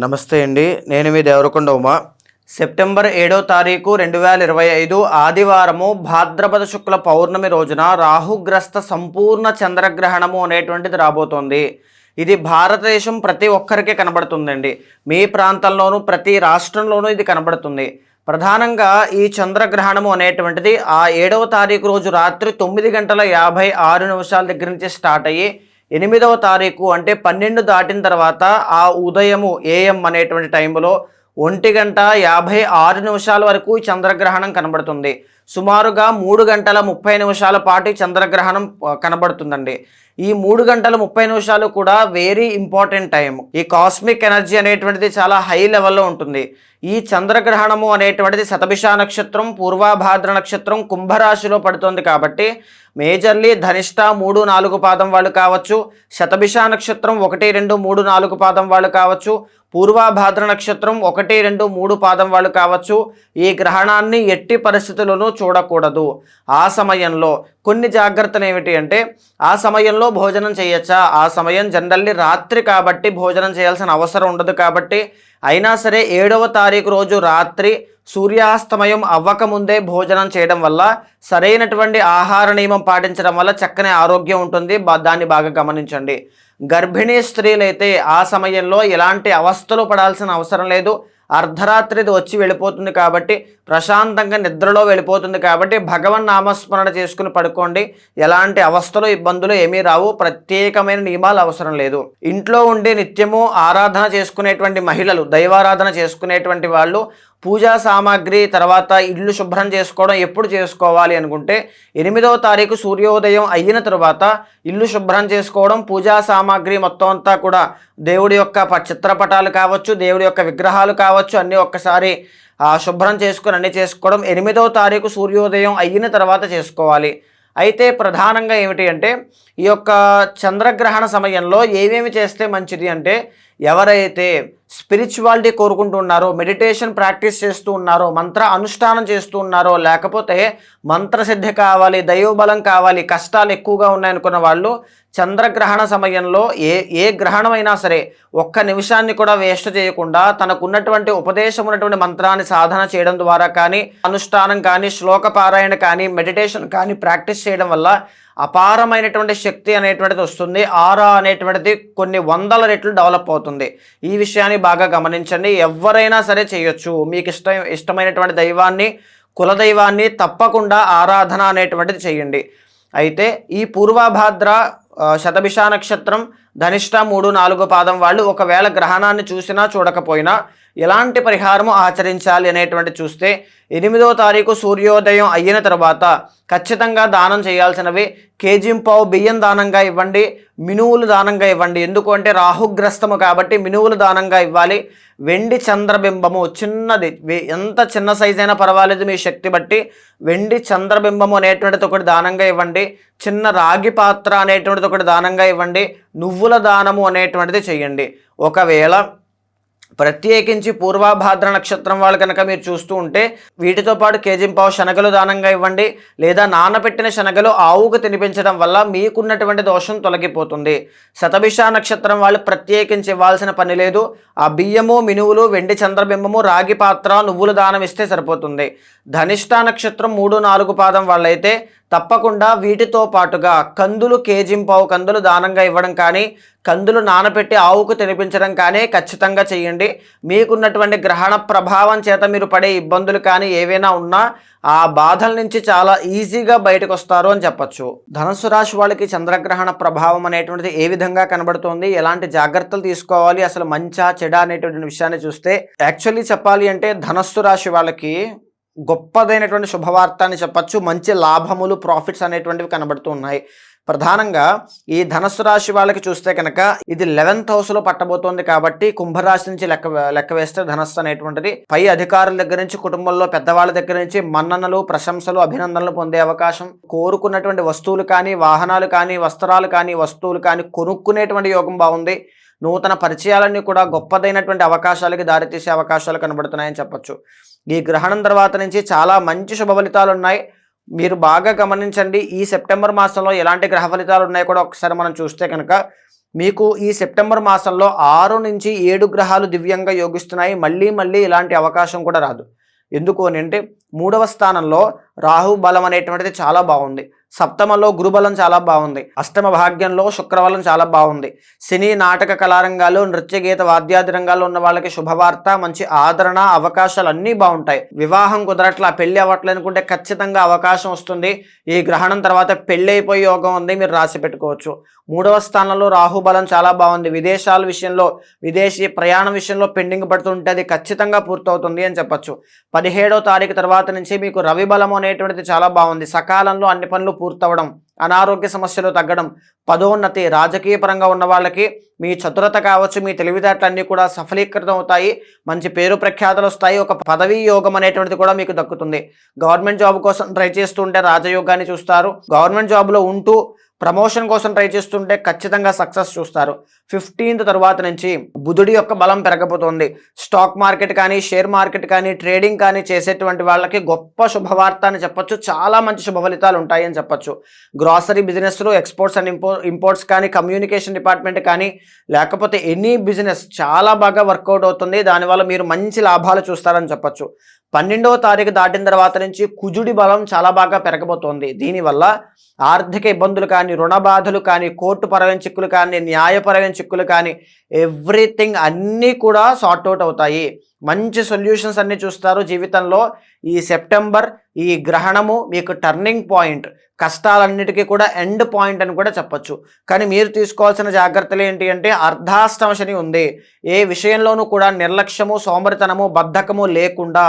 నమస్తే అండి. నేను మీ దేవరకొండ ఉమా. సెప్టెంబర్ 7వ తారీఖు 2025 ఆదివారము భాద్రపద శుక్ల పౌర్ణమి రోజున రాహుగ్రస్త సంపూర్ణ చంద్రగ్రహణము అనేటువంటిది రాబోతోంది. ఇది భారతదేశం ప్రతి ఒక్కరికి కనబడుతుందండి. మీ ప్రాంతంలోనూ ప్రతి రాష్ట్రంలోనూ ఇది కనబడుతుంది. ప్రధానంగా ఈ చంద్రగ్రహణము అనేటువంటిది ఆ 7వ తారీఖు రోజు రాత్రి 9:56 దగ్గర నుంచి స్టార్ట్ అయ్యి 8వ తారీఖు అంటే 12 దాటిన తర్వాత ఆ ఉదయము ఏఎం అనేటువంటి టైంలో 1:56 వరకు ఈ చంద్రగ్రహణం కనబడుతుంది. సుమారుగా 3:30 పాటు ఈ చంద్రగ్రహణం కనబడుతుందండి. ఈ 3:30 కూడా వెరీ ఇంపార్టెంట్ టైం. ఈ కాస్మిక్ ఎనర్జీ అనేటువంటిది చాలా హై లెవెల్లో ఉంటుంది. ఈ చంద్రగ్రహణము అనేటువంటిది శతభిష నక్షత్రం, పూర్వభాద్ర నక్షత్రం, కుంభరాశిలో పడుతుంది కాబట్టి మేజర్లీ ధనిష్ట 3, 4 పాదం వాళ్ళు కావచ్చు, శతభిష నక్షత్రం 1, 2, 3, 4 పాదం వాళ్ళు కావచ్చు, పూర్వభాద్ర నక్షత్రం 1, 2, 3 పాదం వాళ్ళు కావచ్చు. ఈ గ్రహణాన్ని ఎట్టి పరిస్థితుల్లోనూ చూడకూడదు. ఆ సమయంలో కొన్ని జాగ్రత్తలు ఏమిటి అంటే, ఆ సమయంలో భోజనం చేయొచ్చా? ఆ సమయం జనరల్లీ రాత్రి కాబట్టి భోజనం చేయాల్సిన అవసరం ఉండదు. కాబట్టి అయినా సరే 7వ తారీఖు రోజు రాత్రి సూర్యాస్తమయం అవ్వకముందే భోజనం చేయడం వల్ల, సరైనటువంటి ఆహార నియమం పాటించడం వల్ల చక్కని ఆరోగ్యం ఉంటుంది. దాన్ని బాగా గమనించండి. గర్భిణీ స్త్రీలైతే ఆ సమయంలో ఎలాంటి అవస్థలు పడాల్సిన అవసరం లేదు. అర్ధరాత్రిది వచ్చి వెళ్ళిపోతుంది కాబట్టి ప్రశాంతంగా నిద్రలో వెళ్ళిపోతుంది కాబట్టి భగవన్ నామస్మరణ చేసుకుని పడుకోండి. ఎలాంటి అవస్థలు ఇబ్బందులు ఏమీ రావు. ప్రత్యేకమైన నియమాలు అవసరం లేదు. ఇంట్లో ఉండి నిత్యము ఆరాధన చేసుకునేటువంటి మహిళలు, దైవారాధన చేసుకునేటువంటి వాళ్ళు పూజా సామాగ్రి తర్వాత ఇల్లు శుభ్రం చేసుకోవడం ఎప్పుడు చేసుకోవాలి అనుకుంటే 8వ తారీఖు సూర్యోదయం అయిన తర్వాత ఇల్లు శుభ్రం చేసుకోవడం, పూజా సామాగ్రి మొత్తం అంతా కూడా దేవుడి యొక్క చిత్రపటాలు కావచ్చు, దేవుడి యొక్క విగ్రహాలు కావచ్చు, అన్నీ ఒక్కసారి శుభ్రం చేసుకుని అన్నీ చేసుకోవడం 8వ తారీఖు సూర్యోదయం అయిన తర్వాత చేసుకోవాలి. అయితే ప్రధానంగా ఏమిటి అంటే, ఈ యొక్క చంద్రగ్రహణ సమయంలో ఏమేమి చేస్తే మంచిది అంటే, ఎవరైతే స్పిరిచువాలిటీ కోరుకుంటూ ఉన్నారో, మెడిటేషన్ ప్రాక్టీస్ చేస్తూ ఉన్నారో, మంత్ర అనుష్ఠానం చేస్తూ ఉన్నారో, లేకపోతే మంత్రసిద్ధి కావాలి, దైవబలం కావాలి, కష్టాలు ఎక్కువగా ఉన్నాయనుకున్న వాళ్ళు చంద్రగ్రహణ సమయంలో ఏ గ్రహణమైనా సరే ఒక్క నిమిషాన్ని కూడా వేస్ట్ చేయకుండా తనకున్నటువంటి ఉపదేశం ఉన్నటువంటి మంత్రాన్ని సాధన చేయడం ద్వారా కానీ, అనుష్ఠానం కానీ, శ్లోక పారాయణ కానీ, మెడిటేషన్ కానీ ప్రాక్టీస్ చేయడం వల్ల అపారమైనటువంటి శక్తి అనేటువంటిది వస్తుంది. ఆరా అనేటువంటిది కొన్ని వందల రెట్లు డెవలప్ అవుతుంది. ఈ విషయాన్ని బాగా గమనించండి. ఎవరైనా సరే చేయొచ్చు. మీకు ఇష్టమైనటువంటి దైవాన్ని, కులదైవాన్ని తప్పకుండా ఆరాధన అనేటువంటిది చేయండి. అయితే ఈ పూర్వభాద్ర శతభిష నక్షత్రం, ధనిష్ట 3, 4 పాదం వాళ్ళు ఒకవేళ గ్రహణాన్ని చూసినా చూడకపోయినా ఎలాంటి పరిహారము ఆచరించాలి అనేటువంటి చూస్తే 8వ తారీఖు సూర్యోదయం అయిన తర్వాత ఖచ్చితంగా దానం చేయాల్సినవి కేజీంపావు బియ్యం దానంగా ఇవ్వండి, మినువులు దానంగా ఇవ్వండి. ఎందుకు అంటే రాహుగ్రస్తము కాబట్టి మినువులు దానంగా ఇవ్వాలి. వెండి చంద్రబింబము చిన్నది, ఎంత చిన్న సైజ్ అయినా పర్వాలేదు మీ శక్తి బట్టి వెండి చంద్రబింబము అనేటువంటిది ఒకటి దానంగా ఇవ్వండి. చిన్న రాగి పాత్ర అనేటువంటిది ఒకటి దానంగా ఇవ్వండి. నువ్వుల దానము అనేటువంటిది చేయండి. ఒకవేళ ప్రత్యేకించి పూర్వభాద్ర నక్షత్రం వాళ్ళు కనుక మీరు చూస్తూ ఉంటే వీటితో పాటు కేజీంపావు శనగలు దానంగా ఇవ్వండి. లేదా నానబెట్టిన శనగలు ఆవుకు తినిపించడం వల్ల మీకున్నటువంటి దోషం తొలగిపోతుంది. శతభిష నక్షత్రం వాళ్ళు ప్రత్యేకించి ఇవ్వాల్సిన పని లేదు. ఆ బియ్యము, మినువులు, వెండి చంద్రబింబము, రాగి పాత్ర, నువ్వులు దానం ఇస్తే సరిపోతుంది. ధనిష్ట నక్షత్రం 3, 4 పాదం వాళ్ళైతే తప్పకుండా వీటితో పాటుగా కందులు, కేజీంపావు కందులు దానంగా ఇవ్వడం కానీ, కందులు నానబెట్టి ఆవుకు తినిపించడం కానీ ఖచ్చితంగా చేయండి. మీకున్నటువంటి గ్రహణ ప్రభావం చేత మీరు పడే ఇబ్బందులు కానీ ఏవైనా ఉన్నా ఆ బాధల నుంచి చాలా ఈజీగా బయటకు వస్తారు అని చెప్పచ్చు. ధనుసు రాశి వాళ్ళకి చంద్రగ్రహణ ప్రభావం అనేటువంటిది ఏ విధంగా కనబడుతోంది, ఎలాంటి జాగ్రత్తలు తీసుకోవాలి, అసలు మంచా చెడా అనేటువంటి విషయాన్ని చూస్తే యాక్చువల్లీ చెప్పాలి అంటే ధనస్సు రాశి వాళ్ళకి గొప్పదైనటువంటి శుభవార్త అని చెప్పచ్చు. మంచి లాభములు, ప్రాఫిట్స్ అనేటువంటివి కనబడుతూ ఉన్నాయి. ప్రధానంగా ఈ ధనస్సు రాశి వాళ్ళకి చూస్తే కనుక ఇది 11th హౌస్లో పట్టబోతోంది కాబట్టి కుంభరాశి నుంచి లెక్క వేస్తే ధనస్సు అనేటువంటిది పై అధికారుల దగ్గర నుంచి, కుటుంబంలో పెద్దవాళ్ళ దగ్గర నుంచి మన్ననలు, ప్రశంసలు, అభినందనలు పొందే అవకాశం, కోరుకున్నటువంటి వస్తువులు కానీ, వాహనాలు కానీ, వస్త్రాలు కానీ, వస్తువులు కానీ కొనుక్కునేటువంటి యోగం బాగుంది. నూతన పరిచయాలన్నీ కూడా గొప్పదైనటువంటి అవకాశాలకి దారితీసే అవకాశాలు కనబడుతున్నాయని చెప్పచ్చు. ఈ గ్రహణం తర్వాత నుంచి చాలా మంచి శుభ ఫలితాలు ఉన్నాయి. మీరు బాగా గమనించండి. ఈ సెప్టెంబర్ మాసంలో ఎలాంటి గ్రహ ఫలితాలు ఉన్నాయో కూడా ఒకసారి మనం చూస్తే కనుక మీకు ఈ సెప్టెంబర్ మాసంలో 6 నుంచి 7 గ్రహాలు దివ్యంగా యోగిస్తున్నాయి. మళ్ళీ మళ్ళీ ఇలాంటి అవకాశం కూడా రాదు. ఎందుకు అని అంటే 3వ స్థానంలో రాహు బలం అనేటువంటిది చాలా బాగుంది. సప్తమలో గురుబలం చాలా బాగుంది. అష్టమ భాగ్యంలో శుక్రబలం చాలా బాగుంది. సినీ నాటక కళారంగాలు, నృత్య గీత వాద్యాది రంగాల్లో ఉన్న వాళ్ళకి శుభవార్త, మంచి ఆదరణ, అవకాశాలు అన్నీ బాగుంటాయి. వివాహం కుదరట్లా, పెళ్లి అవ్వట్లేదు అనుకుంటే ఖచ్చితంగా అవకాశం వస్తుంది. ఈ గ్రహణం తర్వాత పెళ్లి అయిపోయే యోగం ఉంది, మీరు రాసి పెట్టుకోవచ్చు. 3వ స్థానంలో రాహు బలం చాలా బాగుంది. విదేశాల విషయంలో, విదేశీ ప్రయాణం విషయంలో పెండింగ్ పడుతుంటే అది ఖచ్చితంగా పూర్తవుతుంది అని చెప్పొచ్చు. 17వ తారీఖు తర్వాత నుంచి మీకు రవి బలం అనేటువంటిది చాలా బాగుంది. సకాలంలో అన్ని పనులు పూర్తవడం, అనారోగ్య సమస్యలు తగ్గడం, పదోన్నతి, రాజకీయ పరంగా ఉన్న వాళ్ళకి మీ చతురత కావచ్చు, మీ తెలివితేటలన్నీ కూడా సఫలీకృతం అవుతాయి. మంచి పేరు ప్రఖ్యాతలు వస్తాయి. ఒక పదవీ యోగం అనేటువంటిది కూడా మీకు దక్కుతుంది. గవర్నమెంట్ జాబ్ కోసం ట్రై చేస్తుంటే రాజయోగాన్ని చూస్తారు. గవర్నమెంట్ జాబ్లో ఉంటూ ప్రమోషన్ కోసం ట్రై చేస్తుంటే ఖచ్చితంగా సక్సెస్ చూస్తారు. 15th తర్వాత నుంచి బుధుడి యొక్క బలం పెరగబోతోంది. స్టాక్ మార్కెట్ కానీ, షేర్ మార్కెట్ కానీ, ట్రేడింగ్ కానీ చేసేటువంటి వాళ్ళకి గొప్ప శుభవార్త అని చెప్పొచ్చు. చాలా మంచి శుభ ఫలితాలు ఉంటాయి అని చెప్పొచ్చు. గ్రాసరీ బిజినెస్లు, ఎక్స్పోర్ట్స్ అండ్ ఇంపోర్ట్స్ కానీ, కమ్యూనికేషన్ డిపార్ట్మెంట్ కానీ, లేకపోతే ఎనీ బిజినెస్ చాలా బాగా వర్కౌట్ అవుతుంది. దానివల్ల మీరు మంచి లాభాలు చూస్తారని చెప్పొచ్చు. 12వ తారీఖు దాటిన తర్వాత నుంచి కుజుడి బలం చాలా బాగా పెరగబోతోంది. దీనివల్ల ఆర్థిక ఇబ్బందులు కానీ, రుణ బాధలు కానీ, కోర్టు పరమైన చిక్కులు కానీ, న్యాయపరమైన చిక్కులు కానీ, ఎవ్రీథింగ్ అన్నీ కూడా సార్ట్ అవుట్ అవుతాయి. మంచి సొల్యూషన్స్ అన్నీ చూస్తారు జీవితంలో. ఈ సెప్టెంబర్, ఈ గ్రహణము మీకు టర్నింగ్ పాయింట్, కష్టాలన్నిటికీ కూడా ఎండ్ పాయింట్ అని కూడా చెప్పొచ్చు. కానీ మీరు తీసుకోవాల్సిన జాగ్రత్తలు ఏంటి అంటే, అర్ధాష్టమ శని ఉంది. ఏ విషయంలోనూ కూడా నిర్లక్ష్యము, సోమరితనము, బద్ధకము లేకుండా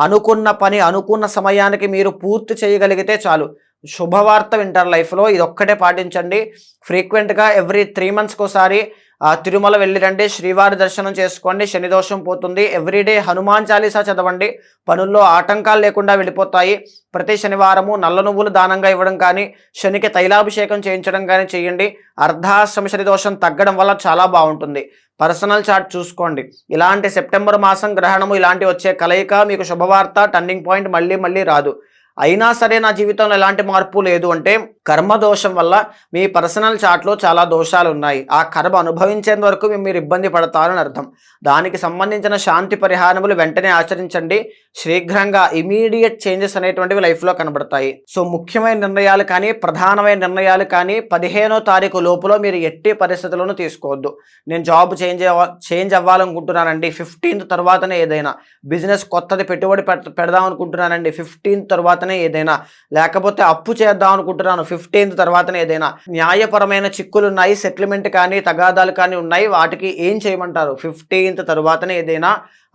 అనుకున్న పని అనుకున్న సమయానికి మీరు పూర్తి చేయగలిగితే చాలు. శుభవార్త వింటారు లైఫ్లో. ఇది ఒక్కటే పాటించండి. ఫ్రీక్వెంట్గా ఎవ్రీ 3 monthsకి ఒకసారి తిరుమల వెళ్ళిరండి, శ్రీవారి దర్శనం చేసుకోండి, శని దోషం పోతుంది. ఎవ్రీడే హనుమాన్ చాలీసా చదవండి, పనుల్లో ఆటంకాలు లేకుండా వెళ్ళిపోతాయి. ప్రతి శనివారము నల్ల నువ్వులు దానంగా ఇవ్వడం కానీ, శనికి తైలాభిషేకం చేయించడం కానీ చేయండి. అర్ధాష్టమ శని దోషం తగ్గడం వల్ల చాలా బాగుంటుంది. పర్సనల్ చార్ట్ చూసుకోండి. ఇలాంటి సెప్టెంబర్ మాసం గ్రహణము ఇలాంటి వచ్చే కలయిక మీకు శుభవార్త, టర్నింగ్ పాయింట్ మళ్ళీ మళ్ళీ రాదు. అయినా సరే నా జీవితంలో ఎలాంటి మార్పు లేదు అంటే, కర్మ దోషం వల్ల మీ పర్సనల్ చార్ట్లో చాలా దోషాలు ఉన్నాయి. ఆ కర్మ అనుభవించేంత వరకు మీరు ఇబ్బంది పడతారని అర్థం. దానికి సంబంధించిన శాంతి పరిహారములు వెంటనే ఆచరించండి. శీఘ్రంగా ఇమీడియట్ చేంజెస్ అనేటువంటివి లైఫ్లో కనబడతాయి. సో ముఖ్యమైన నిర్ణయాలు కానీ, ప్రధానమైన నిర్ణయాలు కానీ 15వ తారీఖు లోపల మీరు ఎట్టి పరిస్థితుల్లోనూ తీసుకోవద్దు. నేను జాబ్ చేంజ్ అవ్వాలనుకుంటున్నానండి, 15th తర్వాతనే ఏదైనా. బిజినెస్ కొత్తది పెట్టుబడి పెడదాం అనుకుంటున్నానండి, 15th తర్వాతనే ఏదైనా. లేకపోతే అప్పు చేద్దాం అనుకుంటున్నాను, 15th తర్వాతనే ఏదైనా. న్యాయపరమైన చిక్కులు ఉన్నాయి, సెటిల్మెంట్ కానీ, తగాదాలు కానీ ఉన్నాయి. వాటికి ఏం చేయమంటారు? 15th తర్వాతనే ఏదైనా.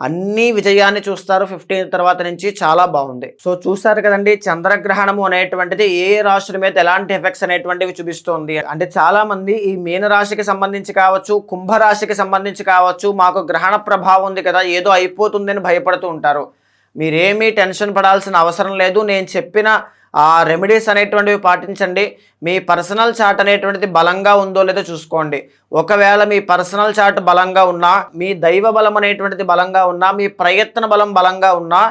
అన్ని విజయాన్ని చూస్తారు 15th తర్వాత నుంచి. చాలా బాగుంది. సో చూసారు కదండి, చంద్రగ్రహణము అనేటువంటిది ఏ రాశుల మీద ఎలాంటి ఎఫెక్ట్స్ అనేటువంటివి చూపిస్తుంది అంటే, చాలా మంది ఈ మీన రాశికి సంబంధించి కావచ్చు, కుంభరాశికి సంబంధించి కావచ్చు, మాకు గ్రహణ ప్రభావం ఉంది కదా, ఏదో అయిపోతుందని భయపడుతూ ఉంటారు. మీరేమీ టెన్షన్ పడాల్సిన అవసరం లేదు. నేను చెప్పిన ఆ రెమెడీస్ అనేటువంటివి పాటించండి. మీ పర్సనల్ చార్ట్ అనేటువంటిది బలంగా ఉందో లేదో చూసుకోండి. ఒకవేళ మీ పర్సనల్ చార్ట్ బలంగా ఉన్నా, మీ దైవ బలం అనేటువంటిది బలంగా ఉన్నా, మీ ప్రయత్న బలం బలంగా ఉన్నా,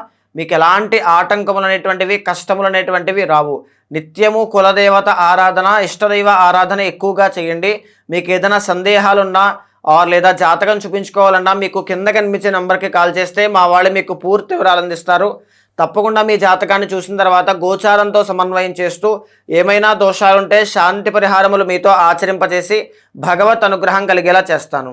మీకు ఎలాంటి ఆటంకములు అనేటువంటివి, కష్టములు అనేటువంటివి రావు. నిత్యము కులదేవత ఆరాధన, ఇష్టదైవ ఆరాధన ఎక్కువగా చేయండి. మీకు ఏదైనా సందేహాలున్నా లేదా జాతకం చూపించుకోవాలన్నా మీకు కింద కనిపించే నెంబర్కి కాల్ చేస్తే మా వాళ్ళు మీకు పూర్తి వివరాలు అందిస్తారు. తప్పకుండా మీ జాతకాన్ని చూసిన తర్వాత గోచారంతో సమన్వయం చేస్తూ ఏమైనా దోషాలుంటే శాంతి పరిహారములు మీతో ఆచరింపజేసి భగవత్ అనుగ్రహం కలిగేలా చేస్తాను.